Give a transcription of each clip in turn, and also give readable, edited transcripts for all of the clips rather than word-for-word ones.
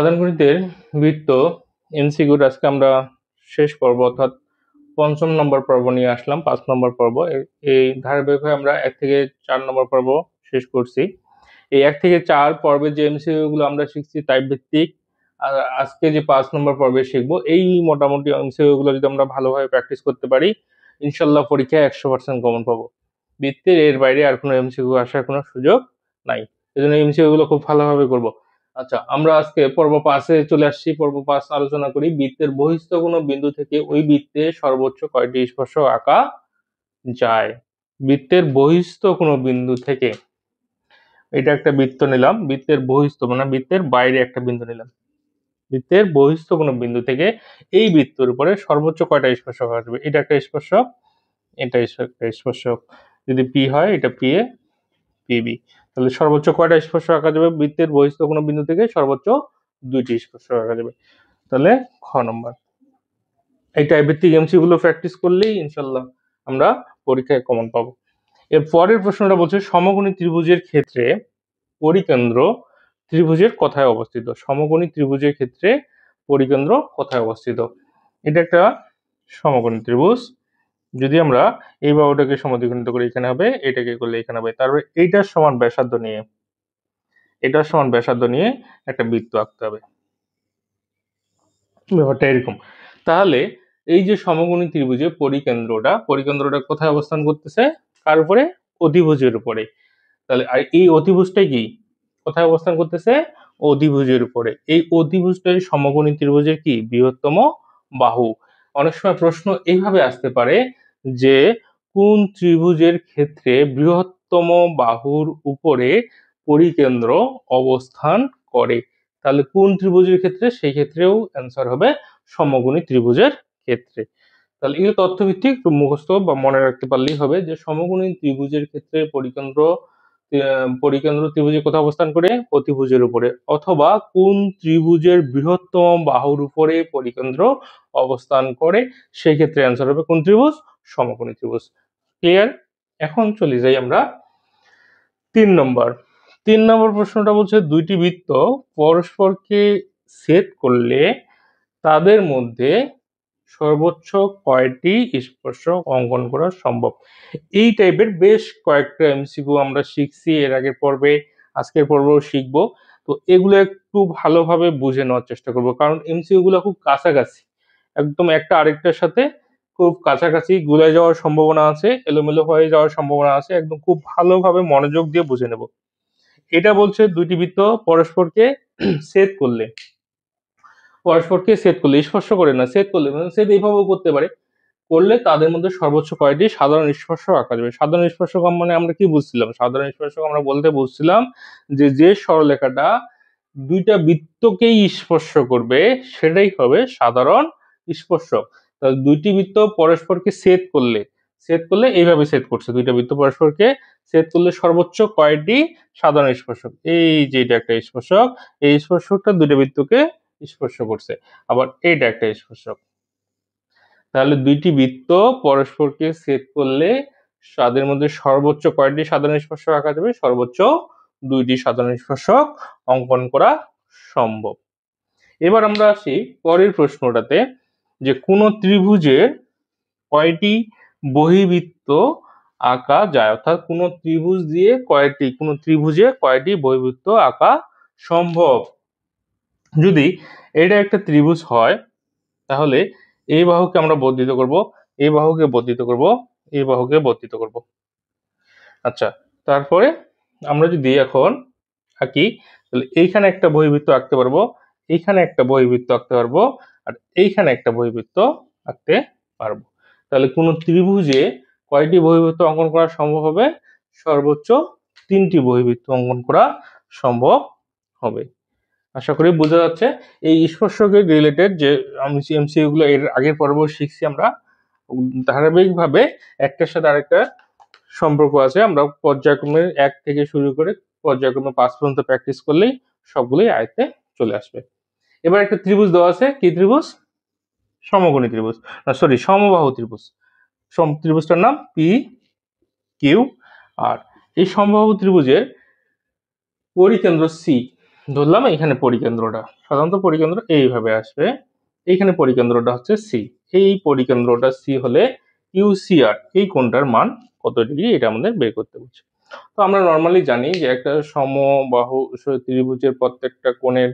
সাধারণ গণিতের বৃত্ত এমসিকিউর আজকে আমরা শেষ পর্ব অর্থাৎ ৫ম নম্বর পর্ব নিয়ে আসলাম। ৫ নম্বর পর্ব এই ধারাবাহিক হয়ে আমরা ১ থেকে ৪ নম্বর পর্ব শেষ করছি। এই ১ থেকে ৪ পর্বে যে এমসিকিউ গুলো আমরা শিখছি টাইপ ভিত্তিক, আর আজকে যে ৫ নম্বর পর্বে শিখবো এই মোটামুটি এমসিকিউ গুলো যদি আমরা ভালোভাবে প্র্যাকটিস করতে পারি ইনশাল্লাহ পরীক্ষায় ১০০% কমন পাবো। বৃত্তের এর বাইরে আর কোনো এমসিকিউ আসার কোনো সুযোগ নাই, এজন্য এমসিকিউ গুলো খুব ভালোভাবে করবো। আচ্ছা, আমরা আজকে পর্ব ৫-এ চলে আসছি। পর্ব ৫ আলোচনা করি বৃত্তের বহিস্থ কোনো বিন্দু থেকে ওই বৃত্তে সর্বোচ্চ কয়টি স্পর্শক আঁকা যায়। বৃত্তের বহিস্থ কোনো বিন্দু থেকে, এটা একটা বৃত্ত নিলাম, বৃত্তের বহিস্থ মানে বৃত্তের বাইরে একটা বিন্দু নিলাম। বৃত্তের বহিস্থ কোনো বিন্দু থেকে এই বৃত্তের উপরে সর্বোচ্চ কয়টা স্পর্শক আসবে। এটা একটা স্পর্শক, এটা একটা স্পর্শক। যদি পি হয় এটা পি এ, পিবি। তাহলে সর্বোচ্চ কয়টা স্পর্শক আঁকা যাবে বৃত্তের বহিস্থ কোনো বিন্দু থেকে? সর্বোচ্চ ২টি স্পর্শক আঁকা যাবে। তাহলে খ নম্বর। এই টাইপ ভিত্তিক এমসিকিউ গুলো প্র্যাকটিস করলেই ইনশাল্লাহ আমরা পরীক্ষায় কমন পাবো। এর পরের প্রশ্নটা বলছে সমকোণী ত্রিভুজের ক্ষেত্রে পরিকেন্দ্র ত্রিভুজের কোথায় অবস্থিত। সমকোণী ত্রিভুজের ক্ষেত্রে পরিকেন্দ্র কোথায় অবস্থিত। এটা একটা সমকোণী ত্রিভুজ। যদি আমরা এই বাহুটাকে সমদ্বিখণ্ডিত করি এখানে হবে, এটাকে করলে এখানে হবে, তারপরে এইটার সমান ব্যাসার্ধ নিয়ে, এটার সমান ব্যাসার্ধ নিয়ে একটা বৃত্ত আঁকতে হবে। ব্যাপারটা এরকম। তাহলে এই যে সমকোণী ত্রিভুজের পরিকেন্দ্রটা কোথায় অবস্থান করতেছে? কার উপরে? অধিভুজের উপরে। তাহলে আর এই অধিভুজটাই কি কোথায় অবস্থান করতেছে? অধিভুজের উপরে। এই অধিভুজটাই সমকোণী ত্রিভুজের কি বৃহত্তম বাহু। অনেক সময় প্রশ্ন এইভাবে আসতে পারে যে কোন ত্রিভুজের ক্ষেত্রে বৃহত্তম বাহুর উপরে পরিকেন্দ্র অবস্থান করে। তাহলে কোন ত্রিভুজের ক্ষেত্রে? সেই ক্ষেত্রেও অ্যান্সার হবে সমকোণী ত্রিভুজের ক্ষেত্রে। তাহলে এই তথ্যভিত্তিক মুখস্থ বা মনে রাখতে পারলেই হবে যে সমকোণী ত্রিভুজের ক্ষেত্রে পরিকেন্দ্র ত্রিভুজে কোথায় অবস্থান করে? অতিভুজের উপরে। অথবা কোন ত্রিভুজের বৃহত্তম বাহুর উপরে পরিকেন্দ্র অবস্থান করে, সেই ক্ষেত্রে অ্যান্সার হবে কোন ত্রিভুজ? সমকোণী ত্রিভুজ। ক্লিয়ার? এখন চলে যাই আমরা ৩ নম্বর। ৩ নম্বর প্রশ্নটা বলছে দুইটি বৃত্ত পরস্পরকে ছেদ করলে তাদের মধ্যে সর্বোচ্চ কয়টি স্পর্শক অঙ্কন করা সম্ভব। এই টাইপের বেশ কয়েকটা এমসিকিউ আমরা শিখছি এর আগের পর্বে, আজকের পর্বেও শিখবো। তো এগুলো একটু ভালোভাবে বুঝে নেওয়ার চেষ্টা করব, কারণ এমসিকিউ গুলো খুব কাছাকাছি, একদম একটা আরেকটার সাথে খুব কাছাকাছি গুলে যাওয়ার সম্ভাবনা আছে, এলোমেলো হয়ে যাওয়ার সম্ভাবনা আছে। একদম খুব ভালোভাবে মনোযোগ দিয়ে বুঝে নেব। এটা বলছে দুইটি বৃত্ত পরস্পরকে ছেদ করলে, স্পর্শ করে না, ছেদ করলে, মানে ছেদ এইভাবেও করতে পারে, করলে তাদের মধ্যে সর্বোচ্চ কয়টি সাধারণ স্পর্শক আঁকা যাবে। সাধারণ স্পর্শক মানে আমরা কি বুঝছিলাম? সাধারণ স্পর্শক আমরা বলতে বুঝছিলাম যে সরলরেখাটা দুইটা বৃত্তকেই স্পর্শ করবে সেটাই হবে সাধারণ স্পর্শক। তাহলে দুইটি বৃত্ত পরস্পরকে ছেদ করলে এইভাবে ছেদ করছে, দুইটা বৃত্ত পরস্পরকে ছেদ করলে সর্বোচ্চ কয়টি সাধারণ স্পর্শক। এই যে এটা একটা স্পর্শক, এই স্পর্শকটা দুইটা বৃত্তকে স্পর্শ করছে। আবার এইটা একটা স্পর্শক। তাহলে দুইটি বৃত্ত পরস্পরকে ছেদ করলে তাদের মধ্যে সর্বোচ্চ কয়টি সাধারণ স্পর্শক আঁকা যাবে? সর্বোচ্চ 2টি সাধারণ স্পর্শক অঙ্কন করা সম্ভব। এবার আমরা আসি পরের প্রশ্নটাতে, যে কোন ত্রিভুজের কয়টি বহিবৃত্ত আঁকা যায়, অর্থাৎ কোন ত্রিভুজে কয়টি বহিবৃত্ত আঁকা সম্ভব। যদি এটা একটা ত্রিভুজ হয় তাহলে এই বাহুকে আমরা বর্ধিত করব, এই বাহুকে বর্ধিত করব, এই বাহুকে বর্ধিত করব। আচ্ছা, তারপরে আমরা যদি এখন আঁকি তাহলে এইখানে একটা বহিবৃত্ত আঁকতে পারবো, এইখানে একটা বহিবৃত্ত আঁকতে পারবো, আর এইখানে একটা বহিবৃত্ত আঁকতে পারবো। তাহলে কোন ত্রিভুজে কয়টি বহিবৃত্ত অঙ্কন করা সম্ভব হবে? সর্বোচ্চ 3টি বহিবৃত্ত অঙ্কন করা সম্ভব হবে। আশা করি বোঝা যাচ্ছে। এই স্পর্শকের রিলেটেড যে এমসিকিউ গুলো এর আগের পর্ব শিখছি আমরা, ধারাবাহিকভাবে একটার সাথে আরেকটা সম্পর্ক আছে। আমরা পর্যায়ক্রমে 1 থেকে শুরু করে পর্যায়ক্রমে 5 পর্যন্ত প্র্যাকটিস করলেই সবগুলোই আয়ত্তে চলে আসবে। এবার একটা ত্রিভুজ দেওয়া আছে, কি ত্রিভুজ? সমকোণী ত্রিভুজ, সমবাহু ত্রিভুজ। ত্রিভুজটার নাম পি কিউ আর। এই সমবাহু ত্রিভুজের পরিকেন্দ্র সি, ধরলাম এখানে পরিকেন্দ্রটা, সাধারণত পরিকেন্দ্র এইভাবে আসবে, এইখানে পরিকেন্দ্রটা হচ্ছে সি, এই পরিকেন্দ্রটা সি হলে ইউসিআর এই কোণটার মান কত ডিগ্রি এটা আমাদের বের করতে হচ্ছে। তো আমরা নর্মালি জানি যে একটা সমবাহু ত্রিভুজের প্রত্যেকটা কোণের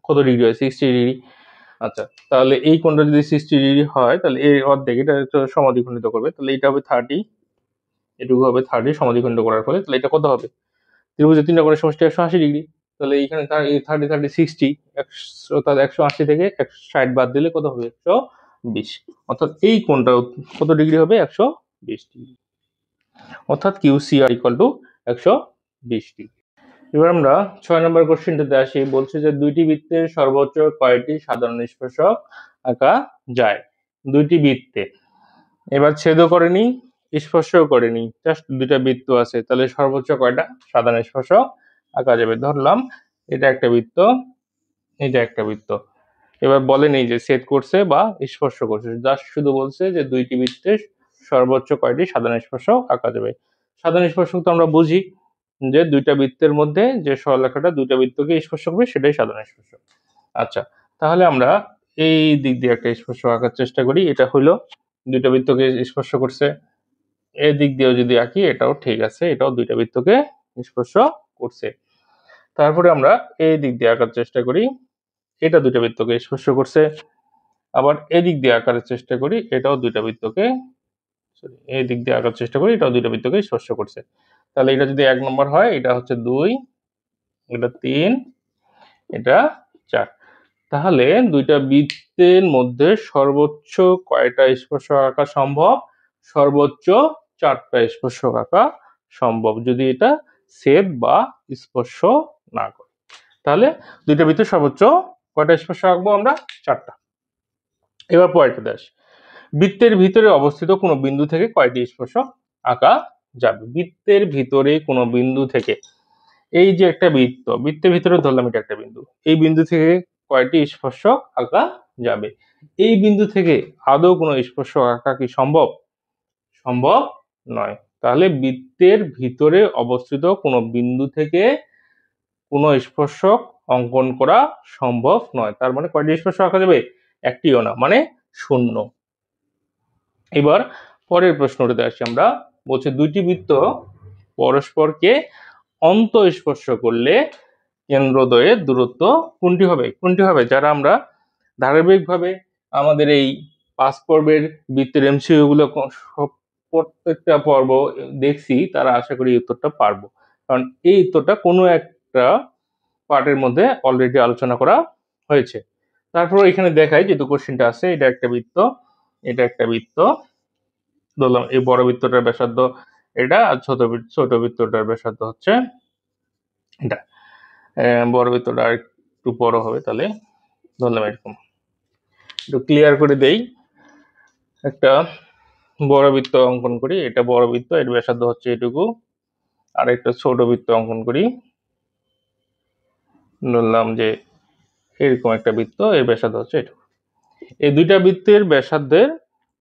কত ডিগ্রি হয়, 60 ডিগ্রি। আচ্ছা, তাহলে এই কোণটা যদি 60 ডিগ্রি হয় তাহলে এর অর্ধেক, এটা সমাদ্বিখণ্ডিত করবে, তাহলে এটা হবে 30, এটুকু হবে 30 সমাদ্বিখণ্ডিত করার ফলে, তাহলে এটা কত হবে, ত্রিভুজের তিনটা কোণের সমষ্টি 180 ডিগ্রি। তাহলে এইখানে 30 30 60, অর্থাৎ 180 থেকে 160 বাদ দিলে কত হবে, 120, অর্থাৎ এই কোণটা কত ডিগ্রি হবে, 120 ডিগ্রি, অর্থাৎ কিউসিআর ইকুয়াল টু 120 ডিগ্রি। এবার আমরা 6 নম্বর কোশ্চেনটাতে আসি, বলছে যে দুইটি বৃত্তের সর্বোচ্চ কয়টি সাধারণ স্পর্শক আঁকা যায়। দুইটি বৃত্তে, এবার ছেদও করেনি স্পর্শও করেনি, জাস্ট দুইটা বৃত্ত আছে, তাহলে সর্বোচ্চ কয়টা সাধারণ স্পর্শক আঁকা যাবে। ধরলাম এটা একটা বৃত্ত, এটা একটা বৃত্ত, এবার বলেনি যে ছেদ করছে বা স্পর্শ করছে, জাস্ট শুধু বলছে যে দুইটি বৃত্তের সর্বোচ্চ কয়টি সাধারণ স্পর্শক আঁকা যাবে। সাধারণ স্পর্শক তো আমরা বুঝি যে দুইটা বৃত্তের মধ্যে যে সরলরেখাটা দুইটা বৃত্তকে স্পর্শ করবে সেটাই সাধারণ স্পর্শক। আচ্ছা, তাহলে আমরা এই দিক দিয়ে একটা স্পর্শক আঁকার চেষ্টা করি, এটা হলো দুইটা বৃত্তকে স্পর্শ করছে, এই দিক দিয়েও যদি আঁকি এটাও ঠিক আছে, এটাও দুইটা বৃত্তকে স্পর্শ করছে। তারপরে আমরা এই দিক দিয়ে আঁকার চেষ্টা করি, এটা দুইটা বৃত্তকে স্পর্শ করছে, আবার এদিক দিয়ে আঁকার চেষ্টা করি, এটাও দুইটা বৃত্তকে, এই দিক দিয়ে আঁকার চেষ্টা করি, এটাও দুইটা বৃত্তকে স্পর্শ করছে। তাহলে এটা যদি 1 নম্বর হয়, এটা হচ্ছে 2, এটা 3, এটা 4। তাহলে দুইটা বৃত্তের মধ্যে সর্বোচ্চ কয়টা স্পর্শক আঁকা সম্ভব, সর্বোচ্চ 4টা স্পর্শক আঁকা সম্ভব যদি এটা ছেদ বা স্পর্শ না করে। তাহলে দুইটা বৃত্তের সর্বোচ্চ কয়টা স্পর্শক আঁকবো আমরা, 4টা। এবার পরেরটাতে আসি, বৃত্তের ভিতরে অবস্থিত কোনো বিন্দু থেকে কয়টি স্পর্শক আঁকা যাবে। বৃত্তের ভিতরে কোনো বিন্দু থেকে, এই যে একটা বৃত্ত, বৃত্তের ভিতরে ধরলাম এটা একটা বিন্দু, এই বিন্দু থেকে কয়টি স্পর্শক আঁকা যাবে। এই বিন্দু থেকে আদৌ কোনো স্পর্শক আঁকা কি সম্ভব, সম্ভব নয়। তাহলে বৃত্তের ভিতরে অবস্থিত কোনো বিন্দু থেকে কোনো স্পর্শক অঙ্কন করা সম্ভব নয়, তার মানে কয়টি স্পর্শক আঁকা যাবে, একটিও না, মানে 0। এবার পরের প্রশ্নটাতে আসি আমরা, বলছে দুইটি বৃত্ত পরস্পরকে অন্তঃস্পর্শ করলে কেন্দ্রদ্বয়ের দূরত্ব কোনটি হবে, কোনটি হবে। যারা আমরা ধারাবাহিকভাবে আমাদের এই 5 পর্বের বৃত্তের এমসিকিউ গুলো প্রত্যেকটা পর্ব দেখছি, তারা আশা করি এই উত্তরটা পারবো, কারণ এই উত্তরটা কোনো একটা পার্টের মধ্যে অলরেডি আলোচনা করা হয়েছে। তারপর এখানে দেখাই যেহেতু কোশ্চেনটা আছে, এটা একটা বৃত্ত, এটা একটা বৃত্ত, ধরলাম এই বড় বৃত্তটার ব্যাসার্ধ এটা, আর ছোট বৃত্তটার ব্যাসার্ধ হচ্ছে এটা। বড় বৃত্তটা আর একটু বড় হবে, তাহলে ধরলাম এরকম। একটু ক্লিয়ার করে দেই, একটা বড় বৃত্ত অঙ্কন করি, এটা বড় বৃত্ত, এর ব্যাসার্ধ হচ্ছে এটুকু, আর একটা ছোট বৃত্ত অঙ্কন করি, ধরলাম যে এরকম একটা বৃত্ত, এর ব্যাসার্ধ হচ্ছে এটুকু। এই দুইটা বৃত্তের ব্যাসার্ধের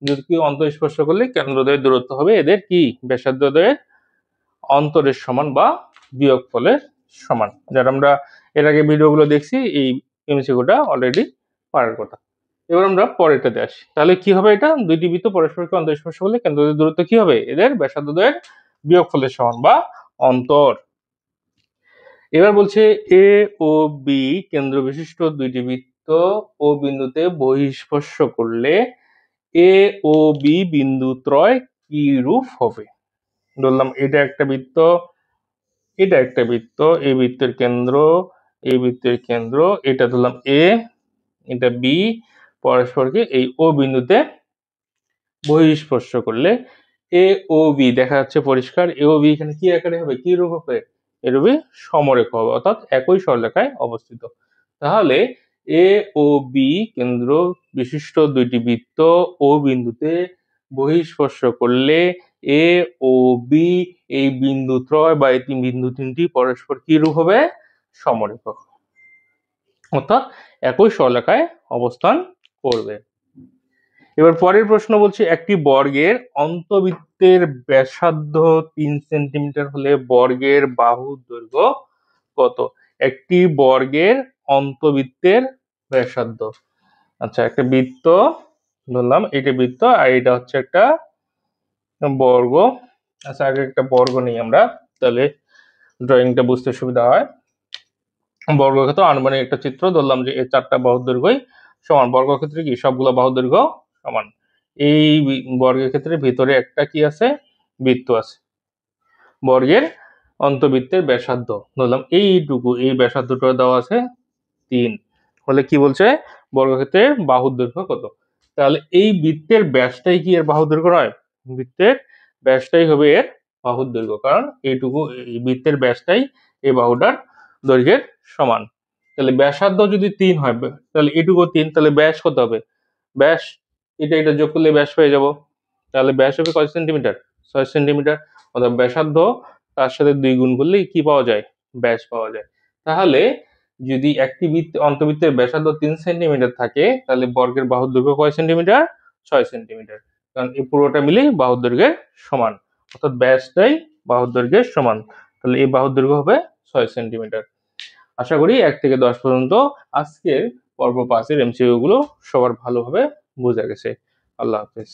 যদি কি অন্তঃস্পর্শ করলে কেন্দ্রদ্বয়ের দূরত্ব হবে এদের কি ব্যাসার্ধদ্বয়ের অন্তরের সমান বা বিয়োগফলের সমান। যারা আমরা এর আগে ভিডিওগুলো দেখছি, এই এমসিকিউটা অলরেডি পারার কথা। এবার আমরা পরেরটাতে আসি, তাহলে কি হবে, এটা দুইটি বৃত্ত পরস্পরকে অন্তঃস্পর্শ করলে কেন্দ্রদ্বয়ের দূরত্ব কি হবে, এদের ব্যাসার্ধদ্বয়ের বিয়োগফলের সমান বা অন্তর। এবার বলছে এ ও বি কেন্দ্র বিশিষ্ট দুইটি বৃত্ত ও বিন্দুতে বহিঃস্পর্শ করলে এ ও বি বিন্দু ত্রয় কি রূপ হবে। ধরলাম এটা একটা বৃত্ত, এটা একটা বৃত্ত, এই বৃত্তের কেন্দ্র, এই বৃত্তের কেন্দ্র, এটা ধরলাম এ, এটা বি, পরস্পরকে এই ও বিন্দুতে বহিঃস্পর্শ করলে এ ও বি দেখা যাচ্ছে পরিষ্কার, এ ও বি এখানে কি আকারে হবে, কি রূপ হবে, এরূপে সমরেখ হবে, অর্থাৎ একই সরলরেখায় অবস্থিত। তাহলে এ ও বি কেন্দ্র বিশিষ্ট দুইটি বৃত্ত ও বিন্দুতে বহিঃস্পর্শ করলে এ ও বি এই বিন্দু ত্রয় বা এই বিন্দু তিনটি পরস্পর কি রূপ হবে, সমরেখ, অর্থাৎ একই সরলরেখায় অবস্থান করবে। এবার পরের প্রশ্ন বলছে একটি বর্গের অন্তবৃত্তের ব্যাসার্ধ 3 সেন্টিমিটার হলে বর্গের বাহুর দৈর্ঘ্য কত। একটি বর্গের অন্তবৃত্তের ব্যাসার্ধ। আচ্ছা, একটা বৃত্ত ধরলাম, এটা বৃত্ত আর এটা হচ্ছে একটা বর্গ। আচ্ছা, আগে একটা বর্গ নিই আমরা, তাহলে ড্রয়িংটা বুঝতে সুবিধা হয়। বর্গক্ষেত্র আনুমানিক একটা চিত্র ধরলাম যে এই 4টা বাহুর দৈর্ঘ্যই সমান। বর্গক্ষেত্রে কি সবগুলো বাহুর দৈর্ঘ্য সমান। এই বর্গের ক্ষেত্রে ভিতরে একটা কি আছে, বৃত্ত আছে। বর্গের অন্তবৃত্তের ব্যাসার্ধ ধরলাম এইটুকু, এই ব্যাসার্ধটা দেওয়া আছে 3। হলে কি বলছে, বর্গক্ষেত্রের বাহুর দৈর্ঘ্য কত। তাহলে এই বৃত্তের ব্যাসটাই কি এর বাহুর দৈর্ঘ্য নয়? বৃত্তের ব্যাসটাই হবে এর বাহুর দৈর্ঘ্য, কারণ এইটুকু এই বৃত্তের ব্যাসটাই এই বাহুটার দৈর্ঘ্যের সমান। তাহলে ব্যাসার্ধ যদি 3 হয়, তাহলে এটুকু 3, তাহলে ব্যাস কত হবে? ব্যাস এটা যোগ করলে ব্যাস পেয়ে যাব। তাহলে ব্যাস হবে কয় সেন্টিমিটার? 6 সেন্টিমিটার। অর্থাৎ ব্যাসার্ধ তার সাথে 2 গুণ করলেই কি পাওয়া যায়? ব্যাস পাওয়া যায়। তাহলে যদি একটি অন্তবৃত্তের ব্যাসার্ধ 3 সেন্টিমিটার থাকে, তাহলে বর্গের বাহুর দৈর্ঘ্য কয় সেন্টিমিটার? 6 সেন্টিমিটার। কারণ এই পুরোটা মিলেই বাহুর দৈর্ঘ্যের সমান, অর্থাৎ ব্যাসটাই বাহুর দৈর্ঘ্যের সমান। তাহলে এই বাহুর দৈর্ঘ্য হবে 6 সেন্টিমিটার। আশা করি 1 থেকে 10 পর্যন্ত আজকের পর্ব 5 এর এমসিকিউ গুলো সবার ভালোভাবে বোঝা গেছে। আল্লাহ হাফেজ।